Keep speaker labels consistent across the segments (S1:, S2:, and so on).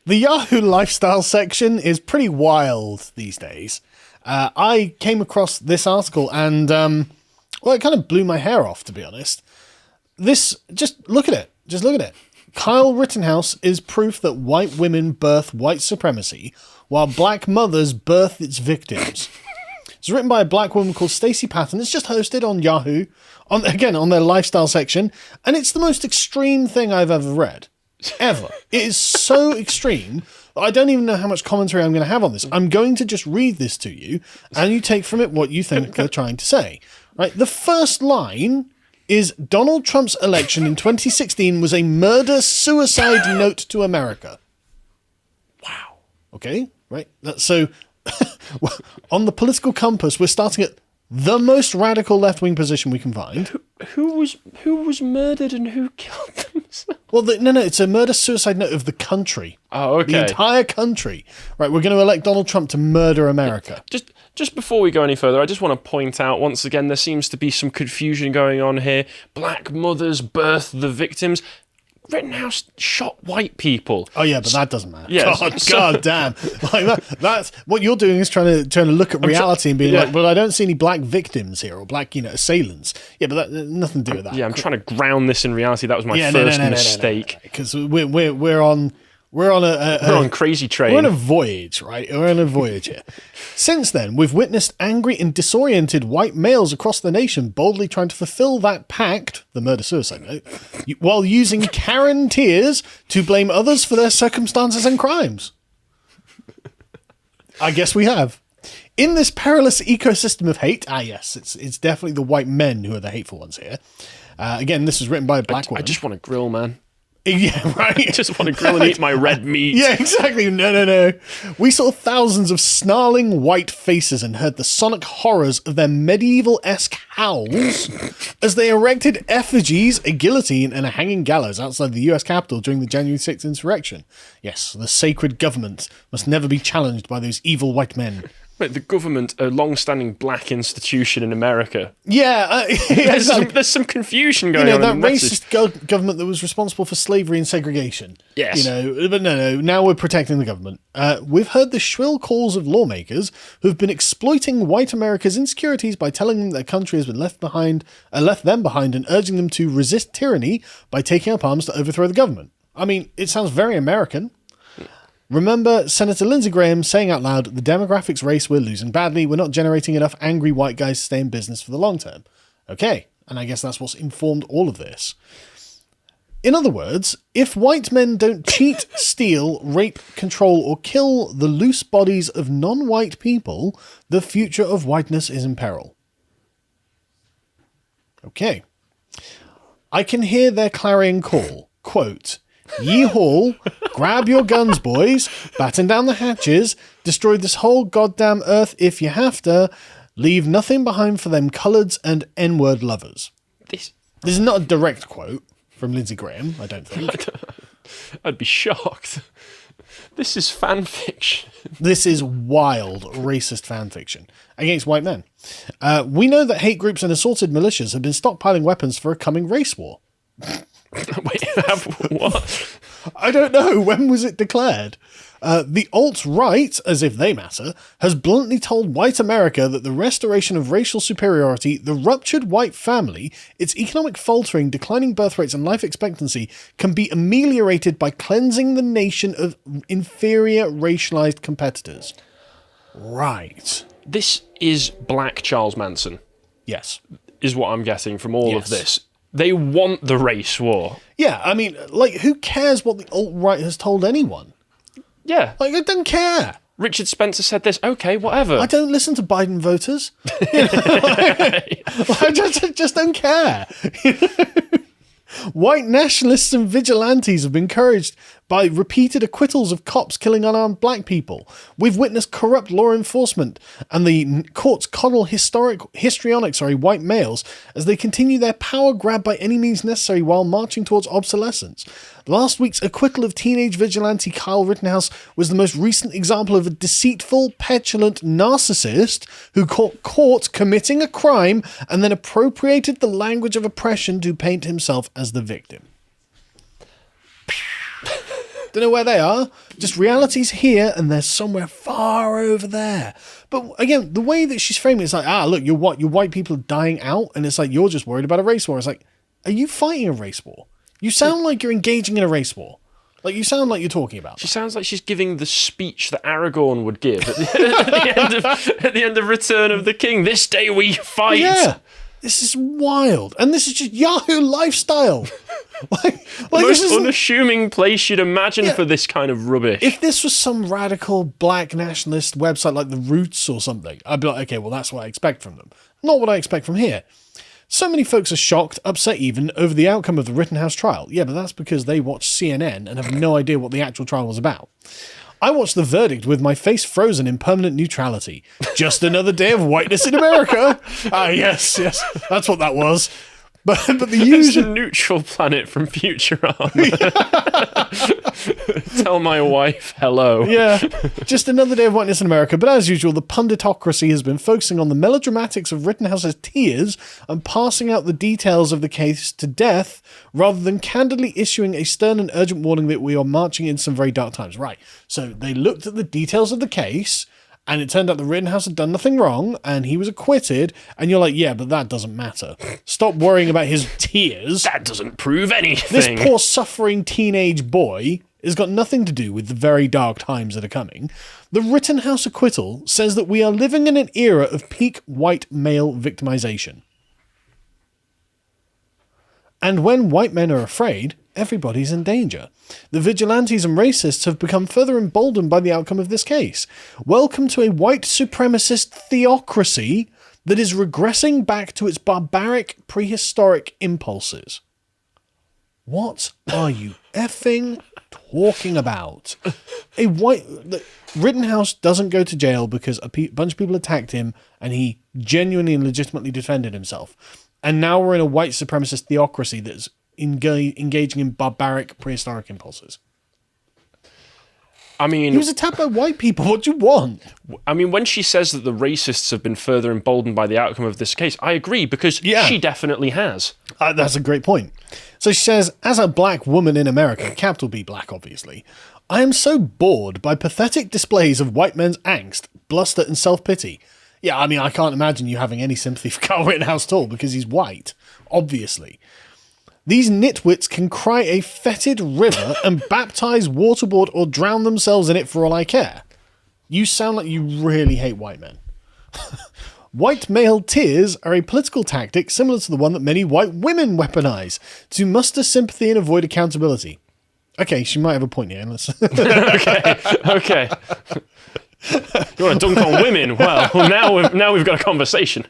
S1: The Yahoo lifestyle section is pretty wild these days. I came across this article and, well, it kind of blew my hair off, to be honest. Just look at it. Just look at it. Kyle Rittenhouse is proof that white women birth white supremacy, while black mothers birth its victims. It's written by a black woman called Stacey Patton. It's just hosted on Yahoo, on their lifestyle section, and it's the most extreme thing I've ever read. Ever. It is so extreme that I don't even know how much commentary I'm going to have on this. I'm going to just read this to you, and you take from it what you think they're trying to say. Right? The first line is Donald Trump's election in 2016 was a murder-suicide note to America. Wow. Okay, right. So, on the political compass, we're starting at the most radical left-wing position we can find.
S2: Who was murdered and who killed themselves?
S1: Well, no, it's a murder-suicide note of the country.
S2: Oh, okay.
S1: The entire country. Right, we're going to elect Donald Trump to murder America.
S2: Just before we go any further, I just want to point out, once again, there seems to be some confusion going on here. Black mothers birth the victims. Rittenhouse shot white people.
S1: Oh yeah, but that doesn't matter.
S2: Yeah,
S1: God damn! Like that's what you're doing is trying to look at reality and being like, well, I don't see any black victims here or black assailants. Yeah, but that nothing to do with that.
S2: Yeah, I'm trying to ground this in reality. That was my first mistake.
S1: Because we're on
S2: crazy train.
S1: We're on a voyage, right? We're on a voyage here. Since then, we've witnessed angry and disoriented white males across the nation boldly trying to fulfill that pact, the murder-suicide note, while using Karen tears to blame others for their circumstances and crimes. I guess we have. In this perilous ecosystem of hate, yes, it's definitely the white men who are the hateful ones here. Again, this was written by a black woman.
S2: I just want to grill, man.
S1: Yeah, right.
S2: I just want to grill and eat my red meat.
S1: Yeah, exactly. No. We saw thousands of snarling white faces and heard the sonic horrors of their medieval-esque howls as they erected effigies, a guillotine, and a hanging gallows outside the US Capitol during the January 6th insurrection. Yes, the sacred government must never be challenged by those evil white men.
S2: Wait, the government, a long-standing black institution in America.
S1: Yeah.
S2: There's some confusion going on.
S1: That racist government that was responsible for slavery and segregation.
S2: Yes.
S1: But no, now we're protecting the government. We've heard the shrill calls of lawmakers who've been exploiting white America's insecurities by telling them their country has been left them behind and urging them to resist tyranny by taking up arms to overthrow the government. I mean, it sounds very American. Remember Senator Lindsey Graham saying out loud, the demographics race we're losing badly. We're not generating enough angry white guys to stay in business for the long term. Okay, and I guess that's what's informed all of this. In other words, if white men don't cheat, steal, rape, control, or kill the loose bodies of non-white people, the future of whiteness is in peril. Okay. I can hear their clarion call. Quote, Yee-haw, grab your guns, boys, batten down the hatches, destroy this whole goddamn earth if you have to, leave nothing behind for them coloureds and N-word lovers. This is not a direct quote from Lindsey Graham, I don't think.
S2: I'd be shocked. This is fan fiction.
S1: This is wild, racist fan fiction against white men. We know that hate groups and assorted militias have been stockpiling weapons for a coming race war.
S2: Wait, what?
S1: I don't know. When was it declared? The alt-right, as if they matter, has bluntly told white America that the restoration of racial superiority, the ruptured white family, its economic faltering, declining birth rates and life expectancy can be ameliorated by cleansing the nation of inferior racialized competitors. Right.
S2: This is Black Charles Manson.
S1: Yes.
S2: Is what I'm getting from all of this. They want the race war.
S1: Yeah, I mean, like, who cares what the alt-right has told anyone? Yeah. Like, I don't care.
S2: Richard Spencer said this. Okay, whatever.
S1: I don't listen to Biden voters. I just don't care. White nationalists and vigilantes have been encouraged by repeated acquittals of cops killing unarmed black people. We've witnessed corrupt law enforcement and the courts coddle histrionic white males as they continue their power grab by any means necessary while marching towards obsolescence. Last week's acquittal of teenage vigilante Kyle Rittenhouse was the most recent example of a deceitful, petulant narcissist who caught committing a crime and then appropriated the language of oppression to paint himself as the victim. Don't know where they are. Just reality's here and they're somewhere far over there. But again, the way that she's framing it is like, look, your white people are dying out, and it's like, you're just worried about a race war. It's like, are you fighting a race war? You sound like you're engaging in a race war. Like, you sound like you're talking about.
S2: She sounds like she's giving the speech that Aragorn would give at the end of Return of the King. This day we fight.
S1: Yeah. This is wild. And this is just Yahoo lifestyle. like
S2: most unassuming place you'd imagine for this kind of rubbish.
S1: If this was some radical black nationalist website like The Roots or something, I'd be like, okay, well, that's what I expect from them. Not what I expect from here. So many folks are shocked, upset even, over the outcome of the Rittenhouse trial. Yeah, but that's because they watched CNN and have no idea what the actual trial was about. I watched the verdict with my face frozen in permanent neutrality. Just another day of whiteness in America. Yes, that's what that was. But the usual...
S2: It's a neutral planet from Futurama. Tell my wife hello.
S1: Yeah, just another day of whiteness in America. But as usual, the punditocracy has been focusing on the melodramatics of Rittenhouse's tears and passing out the details of the case to death, rather than candidly issuing a stern and urgent warning that we are marching in some very dark times. Right, so they looked at the details of the case, and it turned out the Rittenhouse had done nothing wrong, and he was acquitted, and you're like, yeah, but that doesn't matter. Stop worrying about his tears.
S2: That doesn't prove anything.
S1: This poor suffering teenage boy has got nothing to do with the very dark times that are coming. The Rittenhouse acquittal says that we are living in an era of peak white male victimization. And when white men are afraid, everybody's in danger. The vigilantes and racists have become further emboldened by the outcome of this case. Welcome to a white supremacist theocracy that is regressing back to its barbaric prehistoric impulses. What are you effing talking about? Rittenhouse doesn't go to jail because a bunch of people attacked him and he genuinely and legitimately defended himself. And now we're in a white supremacist theocracy that's engaging in barbaric prehistoric impulses.
S2: I mean...
S1: He was attacked by white people. What do you want?
S2: I mean, when she says that the racists have been further emboldened by the outcome of this case, I agree, because she definitely has.
S1: That's a great point. So she says, as a black woman in America, capital B black, obviously, I am so bored by pathetic displays of white men's angst, bluster, and self-pity. Yeah, I mean, I can't imagine you having any sympathy for Kyle Rittenhouse at all, because he's white, obviously. These nitwits can cry a fetid river and baptize, waterboard, or drown themselves in it for all I care. You sound like you really hate white men. White male tears are a political tactic similar to the one that many white women weaponize to muster sympathy and avoid accountability. Okay, she might have a point here.
S2: Okay. You want to dunk on women? Well, now we've got a conversation.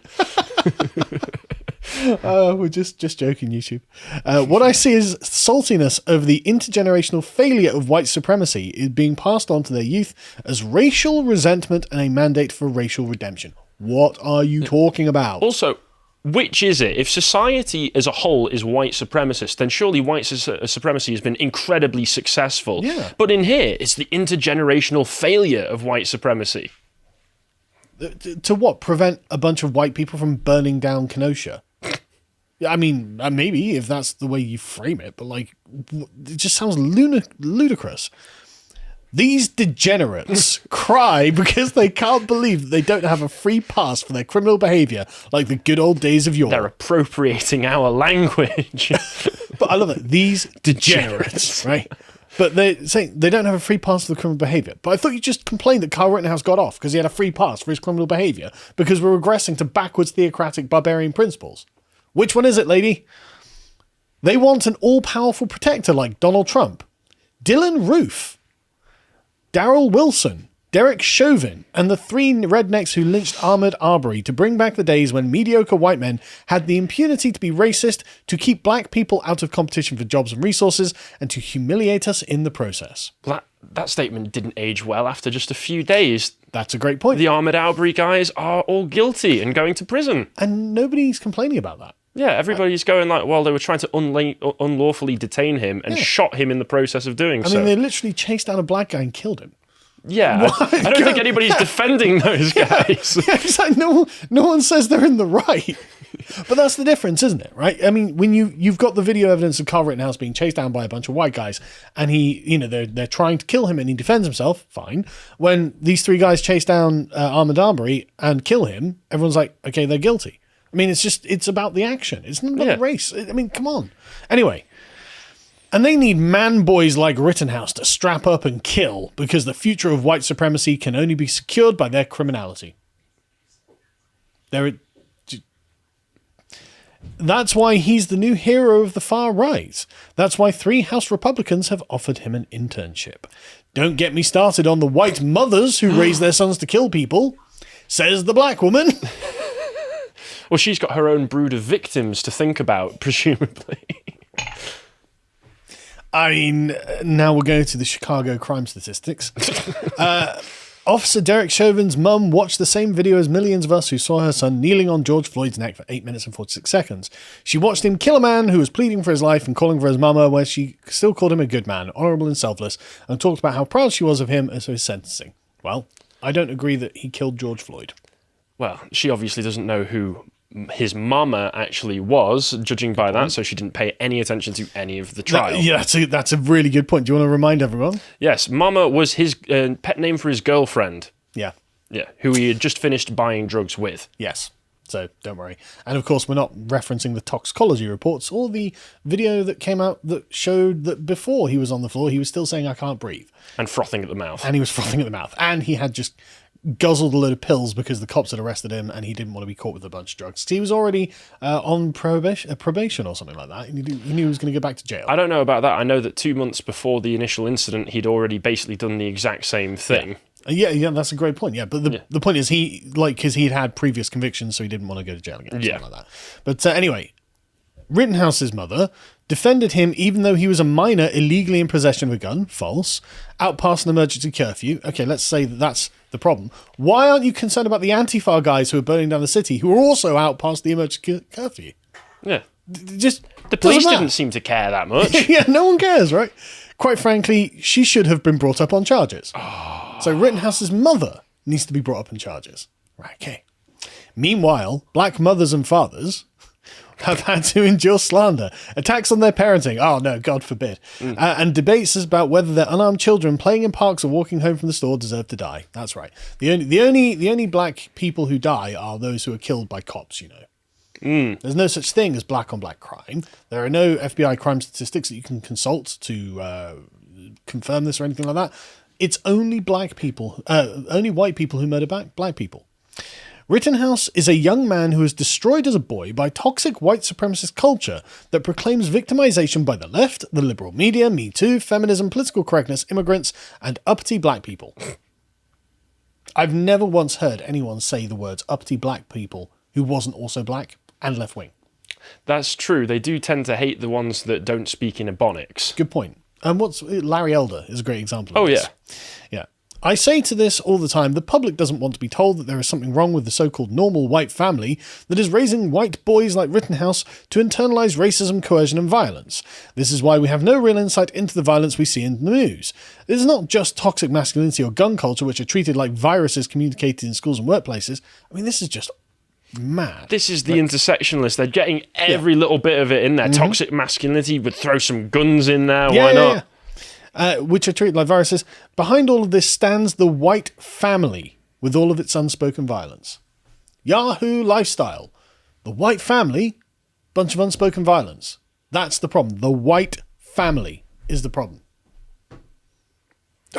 S1: We're just joking, YouTube. What I see is saltiness over the intergenerational failure of white supremacy is being passed on to their youth as racial resentment and a mandate for racial redemption. What are you talking about?
S2: Also, which is it? If society as a whole is white supremacist, then surely white supremacy has been incredibly successful.
S1: Yeah.
S2: But in here, it's the intergenerational failure of white supremacy.
S1: To what? Prevent a bunch of white people from burning down Kenosha? I mean, maybe if that's the way you frame it, but like, it just sounds ludicrous. These degenerates cry because they can't believe that they don't have a free pass for their criminal behaviour like the good old days of yore.
S2: They're appropriating our language.
S1: But I love it. These degenerates, right? But they're saying they don't have a free pass for the criminal behaviour. But I thought you just complained that Kyle Rittenhouse got off because he had a free pass for his criminal behaviour because we're regressing to backwards theocratic barbarian principles. Which one is it, lady? They want an all-powerful protector like Donald Trump, Dylan Roof, Darrell Wilson, Derek Chauvin, and the three rednecks who lynched Ahmaud Arbery to bring back the days when mediocre white men had the impunity to be racist, to keep black people out of competition for jobs and resources, and to humiliate us in the process.
S2: That statement didn't age well after just a few days.
S1: That's a great point.
S2: The Ahmaud Arbery guys are all guilty and going to prison.
S1: And nobody's complaining about that.
S2: Yeah, everybody's going like, well, they were trying to unlawfully detain him and shot him in the process of doing so.
S1: I mean, they literally chased down a black guy and killed him.
S2: Yeah, I don't think anybody's defending those guys.
S1: Yeah, it's like no one says they're in the right. But that's the difference, isn't it? Right? I mean, when you've got the video evidence of Carl Rittenhouse being chased down by a bunch of white guys, and they're trying to kill him, and he defends himself, fine. When these three guys chase down Ahmaud Arbery and kill him, everyone's like, okay, they're guilty. I mean, it's about the action. It's not about the race. I mean, come on. Anyway. And they need man-boys like Rittenhouse to strap up and kill because the future of white supremacy can only be secured by their criminality. That's why he's the new hero of the far right. That's why 3 House Republicans have offered him an internship. Don't get me started on the white mothers who raise their sons to kill people, says the black woman.
S2: Well, she's got her own brood of victims to think about, presumably.
S1: I mean, now we're going to the Chicago crime statistics. Officer Derek Chauvin's mum watched the same video as millions of us who saw her son kneeling on George Floyd's neck for 8 minutes and 46 seconds. She watched him kill a man who was pleading for his life and calling for his mama, where she still called him a good man, honourable and selfless, and talked about how proud she was of him as his sentencing. Well, I don't agree that he killed George Floyd.
S2: Well, she obviously doesn't know who his mama actually was, judging by that, so she didn't pay any attention to any of the trial.
S1: That's a really good point. Do you want to remind everyone?
S2: Yes, Mama was his pet name for his girlfriend.
S1: Yeah,
S2: who he had just finished buying drugs with.
S1: Yes, so don't worry. And of course, we're not referencing the toxicology reports or the video that came out that showed that before he was on the floor, he was still saying, "I can't breathe."
S2: And frothing at the mouth.
S1: And he was frothing at the mouth. And he had just guzzled a load of pills because the cops had arrested him and he didn't want to be caught with a bunch of drugs. He was already on probation or something like that. He knew he was going to go back to jail.
S2: I don't know about that. I know that 2 months before the initial incident, he'd already basically done the exact same thing.
S1: Yeah, that's a great point. Yeah, but the point is because he'd had previous convictions, so he didn't want to go to jail again. Something like that. But anyway, Rittenhouse's mother defended him even though he was a minor illegally in possession of a gun. False. Out past an emergency curfew. Okay, let's say that's the problem. Why aren't you concerned about the Antifa guys who are burning down the city who are also out past the emergency curfew?
S2: Yeah.
S1: Just
S2: the police didn't seem to care that much.
S1: Yeah, no one cares, right? Quite frankly, she should have been brought up on charges. So Rittenhouse's mother needs to be brought up on charges. Right, okay. Meanwhile, black mothers and fathers have had to endure slander, attacks on their parenting, oh no, God forbid, and debates about whether their unarmed children playing in parks or walking home from the store deserve to die. That's right. The only black people who die are those who are killed by cops, you know. There's no such thing as black on black crime. There are no FBI crime statistics that you can consult to confirm this or anything like that. It's only black people, only white people who murder black people. Rittenhouse is a young man who was destroyed as a boy by toxic white supremacist culture that proclaims victimization by the left, the liberal media, Me Too, feminism, political correctness, immigrants, and uppity black people. I've never once heard anyone say the words uppity black people who wasn't also black and left-wing.
S2: That's true. They do tend to hate the ones that don't speak in Ebonics.
S1: Good point. And Larry Elder is a great example of this. Yeah. I say to this all the time, the public doesn't want to be told that there is something wrong with the so-called normal white family that is raising white boys like Rittenhouse to internalize racism, coercion and violence. This is why we have no real insight into the violence we see in the news. It is not just toxic masculinity or gun culture which are treated like viruses communicated in schools and workplaces. I mean, this is just mad.
S2: This is the intersectionalist. They're getting every little bit of it in there. Toxic masculinity, would throw some guns in there. Why not?
S1: Yeah. Which are treated like viruses. Behind all of this stands the white family with all of its unspoken violence. Yahoo lifestyle. The white family, bunch of unspoken violence. That's the problem. The white family is the problem.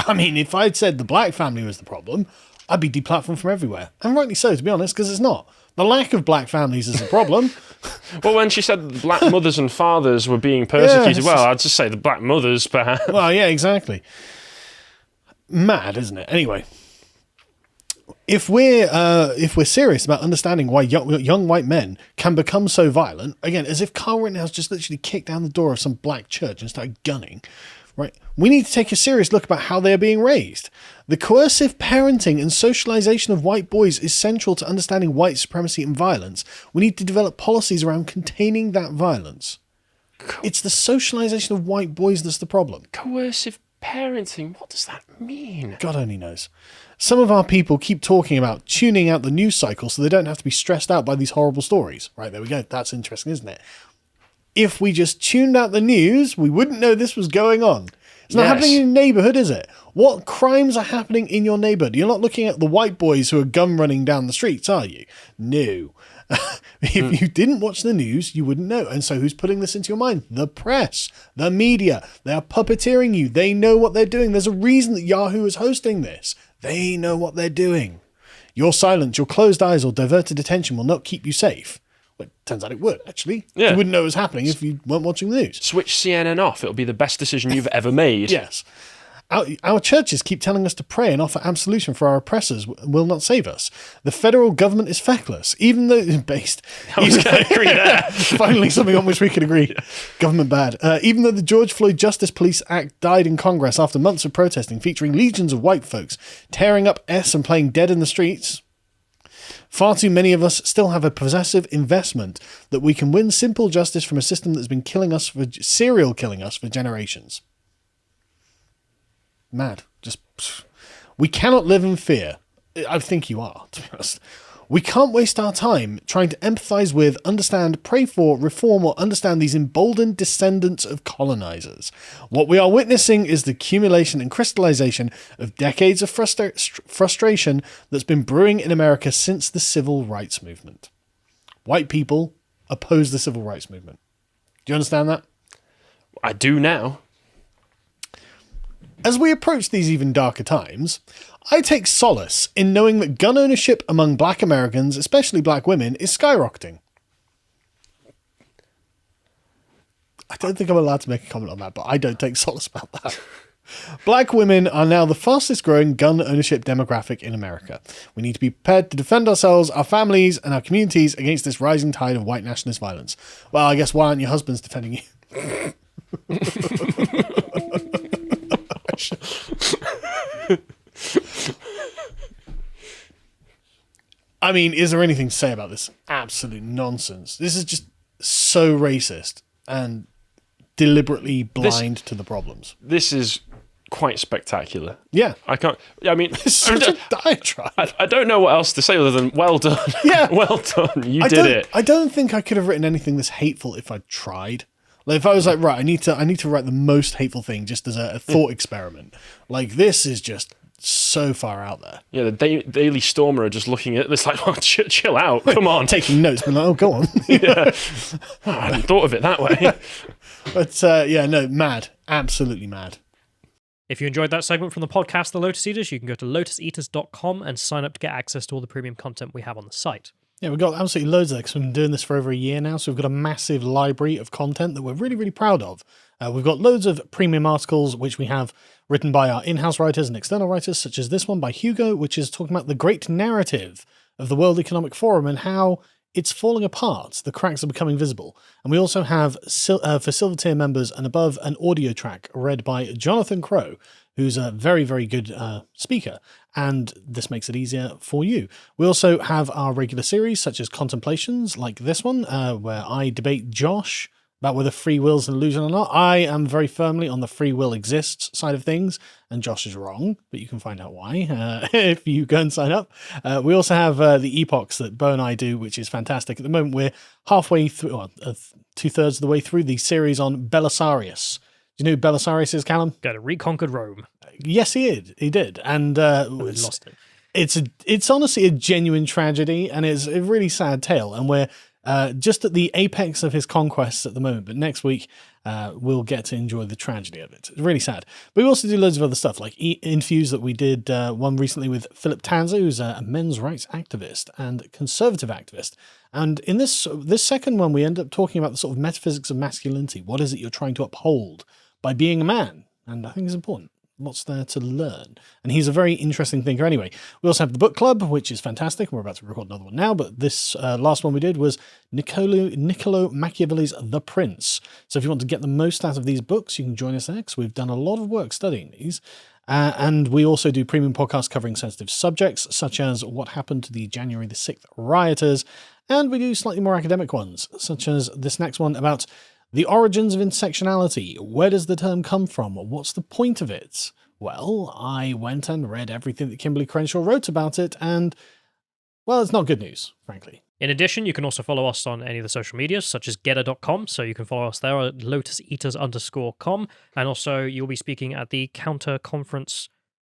S1: I mean, if I'd said the black family was the problem, I'd be deplatformed from everywhere. And rightly so, to be honest, because it's not. The lack of black families is the problem.
S2: Well, when she said the black mothers and fathers were being persecuted, I'd just say the black mothers, perhaps.
S1: Well, yeah, exactly. Mad, isn't it? Anyway, if we're serious about understanding why young white men can become so violent, again, as if Carl Rittenhouse just literally kicked down the door of some black church and started gunning, right? We need to take a serious look about how they are being raised. The coercive parenting and socialization of white boys is central to understanding white supremacy and violence. We need to develop policies around containing that violence. It's the socialization of white boys that's the problem.
S2: Coercive Parenting, what does that mean?
S1: God only knows. Some of our people keep talking about tuning out the news cycle so they don't have to be stressed out by these horrible stories. Right, there we go. That's interesting, isn't it? If we just tuned out the news, we wouldn't know this was going on. It's not happening in your neighbourhood, is it? What crimes are happening in your neighbourhood? You're not looking at the white boys who are gun running down the streets, are you? No. If you didn't watch the news, you wouldn't know. And so who's putting this into your mind? The press, the media. They are puppeteering you. They know what they're doing. There's a reason that Yahoo is hosting this. They know what they're doing. Your silence, your closed eyes or diverted attention will not keep you safe. Well, it turns out it would, actually.
S2: Yeah.
S1: You wouldn't know it was happening if you weren't watching the news.
S2: Switch CNN off. It'll be the best decision you've ever made.
S1: Yes. Our churches keep telling us to pray and offer absolution for our oppressors will not save us. The federal government is feckless, even though based.
S2: I was going to agree there.
S1: Finally, something on which we can agree. Yeah. Government bad. Even though the George Floyd Justice Police Act died in Congress after months of protesting, featuring legions of white folks tearing up S and playing dead in the streets. Far too many of us still have a possessive investment that we can win simple justice from a system that's been serial killing us for generations. Mad. We cannot live in fear. I think you are, to be honest. We can't waste our time trying to empathise with, understand, pray for, reform, or understand these emboldened descendants of colonisers. What we are witnessing is the accumulation and crystallisation of decades of frustration that's been brewing in America since the Civil Rights Movement. White people oppose the Civil Rights Movement. Do you understand that?
S2: I do now.
S1: As we approach these even darker times, I take solace in knowing that gun ownership among black Americans, especially black women, is skyrocketing. I don't think I'm allowed to make a comment on that, but I don't take solace about that. Black women are now the fastest growing gun ownership demographic in America. We need to be prepared to defend ourselves, our families, and our communities against this rising tide of white nationalist violence. Well, I guess why aren't your husbands defending you? I mean, is there anything to say about this? Absolute nonsense. This is just so racist and deliberately blind to the problems.
S2: This is quite spectacular.
S1: Yeah.
S2: I mean,
S1: it's such a diatribe.
S2: I don't know what else to say other than well done.
S1: Yeah.
S2: Well done. You did it.
S1: I don't think I could have written anything this hateful if I'd tried. Like, if I was like, right, I need to write the most hateful thing just as a thought experiment. Like, this is just so far out there.
S2: Yeah, the Daily Stormer are just looking at this like, oh, chill out, come on.
S1: Taking notes, but like, oh, go on.
S2: Yeah. Oh, I hadn't thought of it that way.
S1: But, yeah, no, mad. Absolutely mad.
S3: If you enjoyed that segment from the podcast, The Lotus Eaters, you can go to lotuseaters.com and sign up to get access to all the premium content we have on the site.
S1: Yeah, we've got absolutely loads of that because we've been doing this for over a year now. So we've got a massive library of content that we're really, really proud of. We've got loads of premium articles, which we have written by our in-house writers and external writers, such as this one by Hugo, which is talking about the great narrative of the World Economic Forum and how it's falling apart. The cracks are becoming visible. And we also have, for silver tier members and above, an audio track read by Jonathan Crow, who's a very, very good speaker, and this makes it easier for you. We also have our regular series, such as Contemplations, like this one, where I debate Josh about whether free will is an illusion or not. I am very firmly on the free will exists side of things, and Josh is wrong, but you can find out why if you go and sign up. We also have the epochs that Bo and I do, which is fantastic. At the moment, we're halfway through, well, 2/3 of the way through the series on Belisarius. Do you know who Belisarius is, Callum?
S3: Go to reconquered Rome.
S1: Yes, he did. And
S3: lost it.
S1: It's honestly a genuine tragedy, and it's a really sad tale. And we're just at the apex of his conquests at the moment. But next week, we'll get to enjoy the tragedy of it. It's really sad. But we also do loads of other stuff, like interviews that we did one recently with Philip Tanzer, who's a men's rights activist and conservative activist. And in this second one, we end up talking about the sort of metaphysics of masculinity. What is it you're trying to uphold by being a man? And I think it's important. Lots there to learn. And he's a very interesting thinker anyway. We also have the book club, which is fantastic. We're about to record another one now, but this last one we did was Niccolo Machiavelli's The Prince. So if you want to get the most out of these books, you can join us there, because we've done a lot of work studying these. And we also do premium podcasts covering sensitive subjects, such as what happened to the January the 6th rioters. And we do slightly more academic ones, such as this next one about The origins of intersectionality. Where does the term come from? What's the point of it? Well, I went and read everything that Kimberly Crenshaw wrote about it, and, well, it's not good news, frankly.
S3: In addition, you can also follow us on any of the social medias, such as Getter.com, so you can follow us there at lotuseaters_com, and also you'll be speaking at the Counter Conference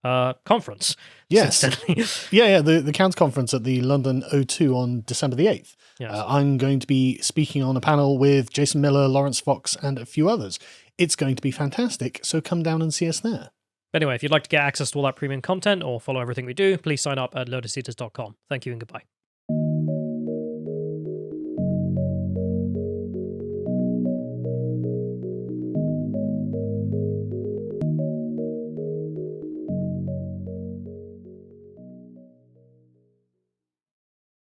S3: conference.
S1: Yes. The Counter Conference at the London O2 on December the 8th.
S3: Yes.
S1: I'm going to be speaking on a panel with Jason Miller, Lawrence Fox, and a few others. It's going to be fantastic, so come down and see us there.
S3: Anyway, if you'd like to get access to all that premium content or follow everything we do, please sign up at lotuseaters.com. Thank you and goodbye.